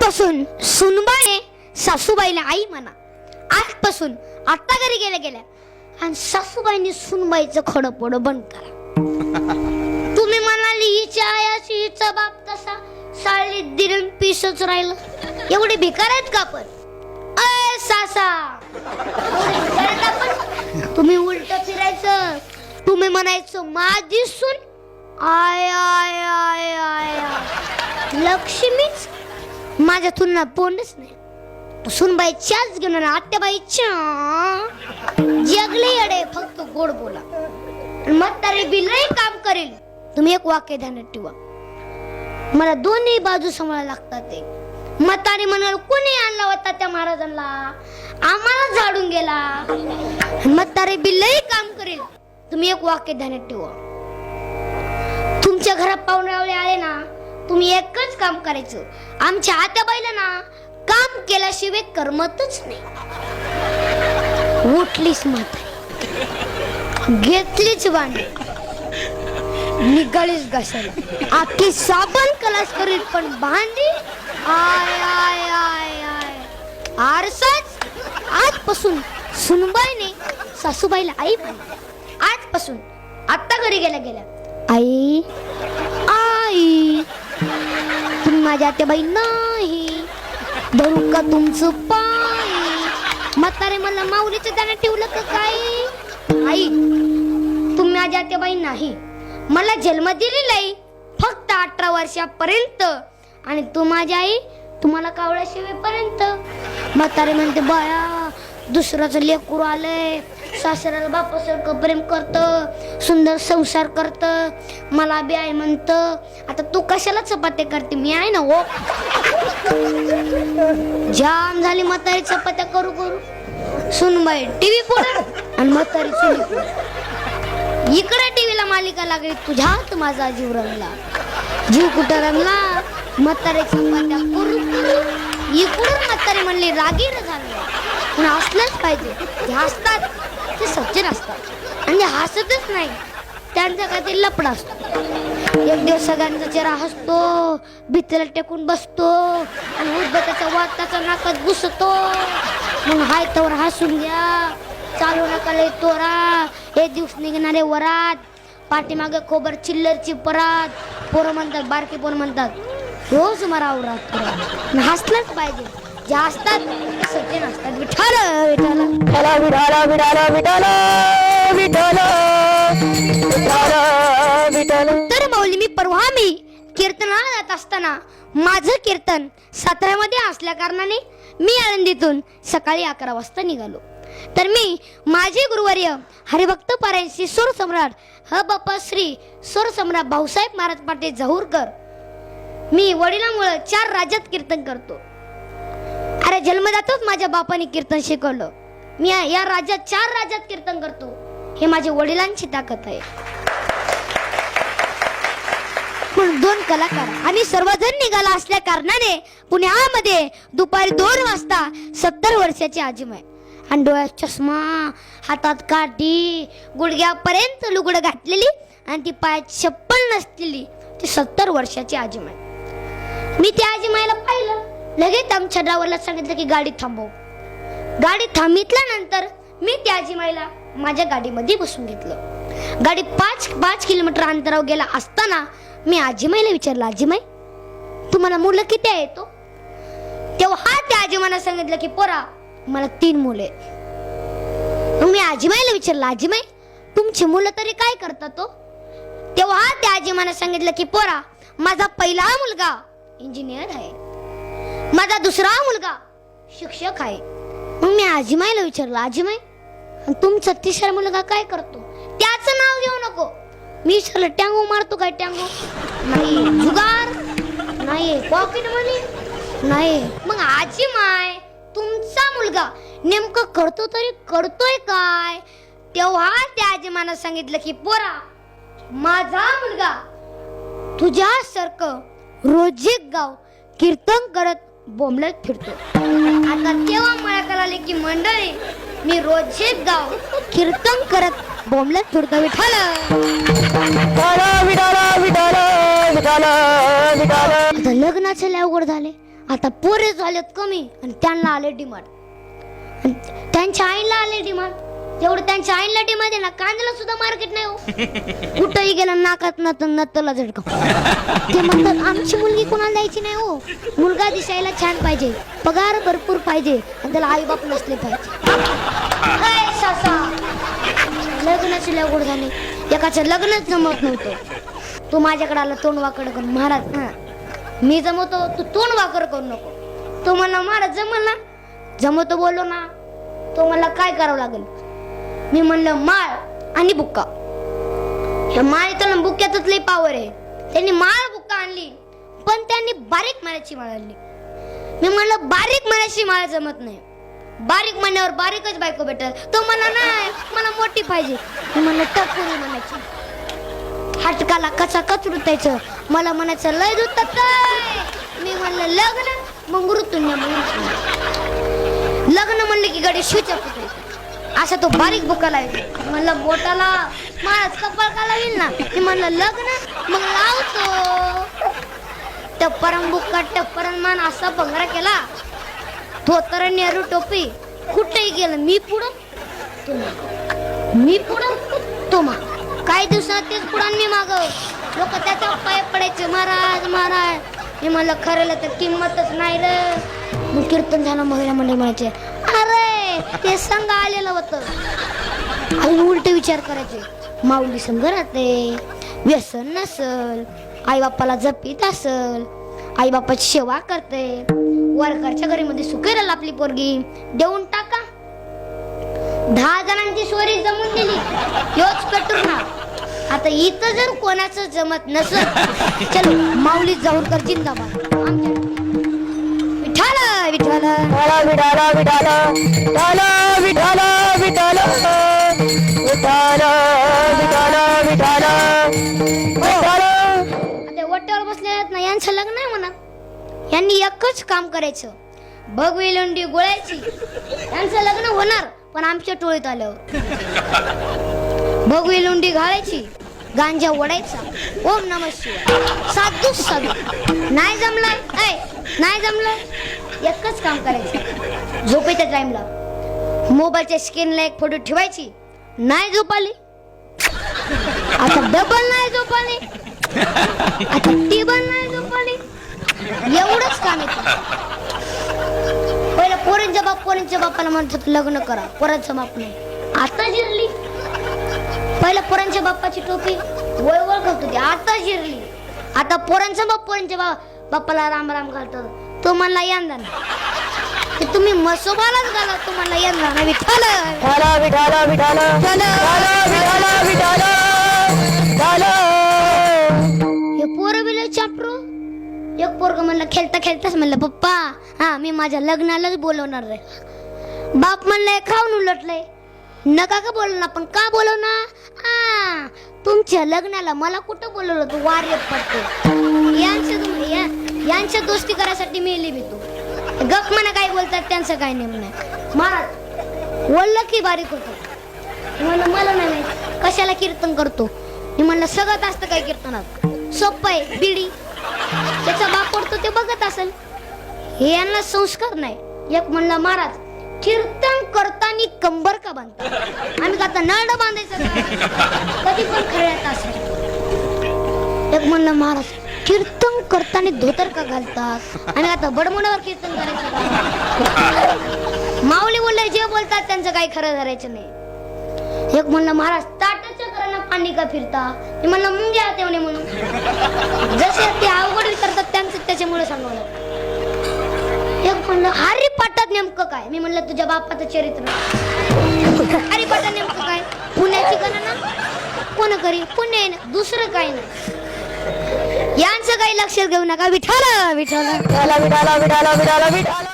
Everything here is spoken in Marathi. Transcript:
आजपासून सुनबाई सासूबाईला आई म्हणा. आजपासून आता घरी गेल्या गेल्या आणि सासूबाईंनी सुनबाईचं खडपड बंद करा. तुम्ही म्हणाली हिच्या आयाची हिचा बाप तसा साळीत दिरण पीसच राहिलं. एवढे भिकार आहेत का आपण? अय सासा, तुम्ही उलट फिरायचं. तुम्ही म्हणायचं माझी सून आय आय आय आय लक्ष्मीच. माझ्या तुलना पोंडच नाही. सुनबाईच्याच घेऊन आत्याबाईच्या जगले अडे फक्त गोड बोला. म्हातारी बिलही काम करेल. तुम्ही एक वाक्य ध्यानात ठेवा, मला दोन्ही बाजू सांभाळायला लागतात. ते म्हातारी म्हणाल कोणी आणला होता त्या महाराजांना, आम्हाला झाडून गेला. म्हातारी बिलही काम करेल. तुम्ही एक वाक्य ध्यानात ठेवा, तुमच्या घरात पाहुणे आले ना, तुम्ही एकच काम करायचं. आमच्या आत्याबाईला ना काम केल्याशिवाय करमतच नाही. उठलीच म्हातारी, घेतलीच भांडी, निघालीच घासायला. आखी साबण कलास करील पण भांडी आय आय आय आय आरसाच. आजपासून सुनबाईने सासूबाईला आई म्हणा. आजपासून आता घरी गेल्या गेल्या आई आई तुम्ही माझ्या आत्याबाई नाही. धरू का तुमचं पाय. म्हातारे मला माऊलीचं दाणं ठेवलं का काय? आई तुम्ही माझ्या आत्याबाई नाही. मला जन्म दिलेला आहे फक्त 18 वर्षापर्यंत आणि तू माझी आई तुम्हाला कावळा शिवेपर्यंत. म्हातारे म्हणते बाया दुसऱ्याचं लेकरू आलंय, सासऱ्याला बापासारखं प्रेम करत, सुंदर संसार करत, मला बी आई म्हणत. आता तू कशाला चपात्या करते, मी आहे ना हो. जाम झाली म्हातारी चपात्या करू करू. सुनबाई टीव्ही पुढे आणि म्हातारी चुली पुढे. इकडे टीव्हीला मालिका लागली, तुझ्यात माझा जीव रंगला. जीव कुठं रंगला? म्हातारी चपात्या करू करू. इकडून म्हातारी म्हणली रागीर झालं. पण हसलंच पाहिजे. ते हसतात ते सज्जन असतात आणि हसतच नाही त्यांचा काय ते लपडा असतो. एक दिवस सगळ्यांचा चेहरा हसतो, भीतीला टेकून बसतो आणि उद्बत्याचा वाद त्याचा नाकात घुसतो. मग हाय तवर हसून घ्या, चालू नका लय तोरा. हे दिवस निघणारे वरात, पाठीमागे खोबर चिल्लरची परात. पोरं म्हणतात, बारकी पोरं म्हणतात रोज मराव रात. हसलंच पाहिजे. जे असतात ते सज्जन असतात. विठाल विठाल विठाल विठाल विठाल विठाल विठाल. तर माऊली मी कीर्तनाला जात असताना माझं कीर्तन साताऱ्यामध्ये असल्या कारणाने मी आळंदीतून सकाळी 11 वाजता निघालो. तर मी माझे गुरुवर्य हरिभक्त पारायणशी स्वर सम्राट ह बाप्पा श्री स्वर सम्राट भाऊसाहेब महाराज पाटील जहूरकर. मी वडिलांमुळे 4 राज्यात कीर्तन करतो. अरे जन्मदातच माझ्या बापाने कीर्तन शिकवलं. मी या राज्यात 4 राज्यात कीर्तन करतो. हे माझ्या वडिलांची ताकद आहे. पण 2 कलाकार आम्ही सर्वजण निघाला असल्या कारणाने पुण्यामध्ये दुपारी 2 वाजता 70 वर्षाची आजीमाई आणि डोळ्यात चष्मा, हातात काठी, गुडघ्यापर्यंत लुगडं घातलेली आणि ती पायात चप्पल नसलेली ती 70 वर्षाची आजीमाई. मी त्या आजीमाईला पाहिलं. लगेच आमच्या ड्रायव्हरला सांगितलं की गाडी थांबव. गाडी थांबितल्यानंतर मी त्या आजीमाईला माझ्या गाडीमध्ये बसून घेतलं. गाडी 5 किलोमीटर अंतरावर गेला असताना मी आजीमाईला विचारलं, आजीमाई तुम्हाला मुलं किती आहेत? तेव्हा त्या आजीमाईला सांगितलं की पोरा मला 3 मुलं आहेत. मग मी आजीमाईला विचारलं, आजीमाई तुमची मुलं तरी काय करतात? तेव्हा त्या आजीमाईला सांगितलं की पोरा माझा पहिला मुलगा इंजिनियर आहे, माझा दुसरा मुलगा शिक्षक आहे. मग मी आजीमाईला विचारलं, आजीमाई तुमचा तिसरा मुलगा काय करतो? त्याचं नाव घेऊ नको. मी विचारलं टँगो मारतो काय? टँगो नाही. जुगार नाही. पॉकेट मनी नाही. मग आजीमाई तुमचा मुलगा नेमकं करतो तरी करतोय काय? तेव्हा त्या आजीमानं सांगितलं की पोरा माझा मुलगा तुझ्यासारखं रोज एक गाव कीर्तन करत बोंबलत फिरतो. आता तेव्हा मला कळाले की मंडळी मी रोज एक गाव कीर्तन करत बोंबलत फिरतो. विठाल विठाल विठाल विठाल विठाल. लग्नाचे लय अवघड झाले. आता पोरे झालेत कमी आणि त्यांना आले डिमांड, त्यांच्या आईला आले डिमांड. जेवढं त्यांच्या आईला डिमांड आहे ना, कांद्याला सुद्धा मार्केट नाही हो. कुठंही गेला नाकात नतला झटका. ते म्हणतात आमची मुलगी कोणाला द्यायची नाही हो, मुलगा दिसायला छान पाहिजे, पगार भरपूर पाहिजे आणि त्याला आई बाप नसले पाहिजे. लग्नाची लगोड झाली, एकाचं लग्नच जमत नव्हतं. तू माझ्याकडे आला तोंड वाकड करून, महाराज मी जमवतो तू तोंड वाकड करू नको. तो म्हणला महाराज जमल ना, जमवतो बोललो ना. तो म्हणला काय करावं लागेल. मी म्हणलं माळ आणि बुक्का. ह्या माळेतून बुक्क्यातच लई पावर आहे. त्यांनी माळ बुक्का आणली, पण त्यांनी बारीक माळ्याची माळ आणली. मी म्हणलं बारीक माळ्याची माळ जमत नाही, बारीक म्हणण्यावर बारीकच बायको भेटत. तो म्हणला नाही मला मोठी पाहिजे. मी म्हणलं टकुरी म्हणायची, हटकाला कसा कचरुतायचं. मला म्हणायचं लय दुतात काय. मी म्हणलं लग्न मग ऋतुन्य, लग्न म्हणलं की गाडी शिवच्या पुतळी. असा तो बारीक बुक्का लावायचा. म्हणलं बोटाला माळच कपाळ का लावील ना. मी म्हणलं लग्न मग लावतो. टप्परम बुक्का टप्परन मान असा भंगरा केला. धोतर नेहरू टोपी, कुठेही गेलं मी पुढं तो माग, मी पुढं तो माग. काही दिवसात तेच पुढं मी माग. लोक त्याच्या पाय पडायचे महाराज महाराज. मी म्हणलं खरं तर किंमतच नाही रे. मग कीर्तन झालं, महिला मंडळी म्हणायचे अरे ते संघ आलेलं होतं. आणि उलट विचार करायचे, माऊली संघ राहते, व्यसन नसल, आई बापाला जपीत असल, आई बापाची सेवा करते, वरकरच्या घरी मध्ये सुखेल आपली पोरगी, देऊन टाका. 10 जणांची सोयरी जमून दिली, योच कटूर ना. आता इथं जर कोणाचं जमत नसत, चलो माऊली जाऊरकर जिंदाबाद. विठाला विठाला विठाला विठाला विठाला विठाला विठाला विठाला विठाला विठाला विठाला. आता वट्यावर बसले आहेत ना, यांचं लग्न आहे म्हणा. यांनी एकच काम करायचं, भगविलंडी गोळायची. यांचं लग्न होणार पण आमच्या टोळीत आल्यावर. भगविलंडी घालायची, गांजा ओढायचा, ओम नमः शिवाय, साधू साधू. नाही जमलं नाही जमलं, एकच काम करायचं, झोपेच्या टाइमला मोबाईलच्या स्क्रीनला एक फोटो ठेवायची. नाही झोप आली, आता डबल नाही झोप आली, आता टिबल नाही झोप आली. एवढंच काम येतं. पहिलं पोरींच्या बापाला म्हणतात लग्न करा, पोरांचं बाप नाही. आता जिरली. पहिलं पोरांच्या बाप्पाची टोपी वळवळ करत होती, आता जिरली. आता पोरांचा बाप पोरांच्या बाप्पाला राम राम घालतो. तो म्हणला यंदा ना, तुम्ही मसोबालाच घाला. तो म्हणला यंदा ना. विठाला विठाला विठाला विठाला विठाला विठाला. हे पोरं बिल चापरू. एक पोरग म्हणलं खेळता खेळताच म्हणलं पप्पा हा मी माझ्या लग्नालाच बोलवणार रे. बाप म्हणलंय खाऊन उलटलंय, नका का बोलवणार, पण का बोलवणार. तुमच्या लग्नाला मला कुठं बोलवलं, तू वार येत पडतो. यांच्या दोस्ती करायसाठी मेली बी तू. गप म्हणा काय बोलतात, त्यांचं काय नेम नाही. महाराज बोललं की बारीक होतो. म्हणलं मला नाही कशाला कीर्तन करतो. मी म्हणलं सगळं असतं काय कीर्तनात, सोपं आहे. बिडी त्याचा बाप पडतो ते बघत असेल, हे यांना संस्कार नाही. एक म्हणलं महाराज कीर्तन करताना कंबर का बांधता. आम्ही आता नळ बांधायचं कधी पण खऱ्यात असेल. एक म्हणलं महाराज कीर्तन करताना धोतर का घालतात आणि आता बडमोडावर कीर्तन करायचं. माऊली बोलले जे बोलतात त्यांचं काही खरं धरायचं नाही. एक म्हणलं महाराज ताटाच्या करांना पाणी का फिरता. मी म्हणलं मुंग्या तेवढे म्हणून जसे ते अवघड विचारतात त्यांचं त्याच्यामुळे सांगवलं. एक म्हणलं हरिपाठात नेमकं काय. मी म्हणलं तुझ्या बापाचं चरित्र. हरिपाठात नेमकं काय, पुण्याची गणना कोण करी, पुण्य आहे ना, दुसरं काही नाही. यांचं काही लक्षात घेऊ नका. विठाला विठाला विठाला विठाला विठाला विठाला.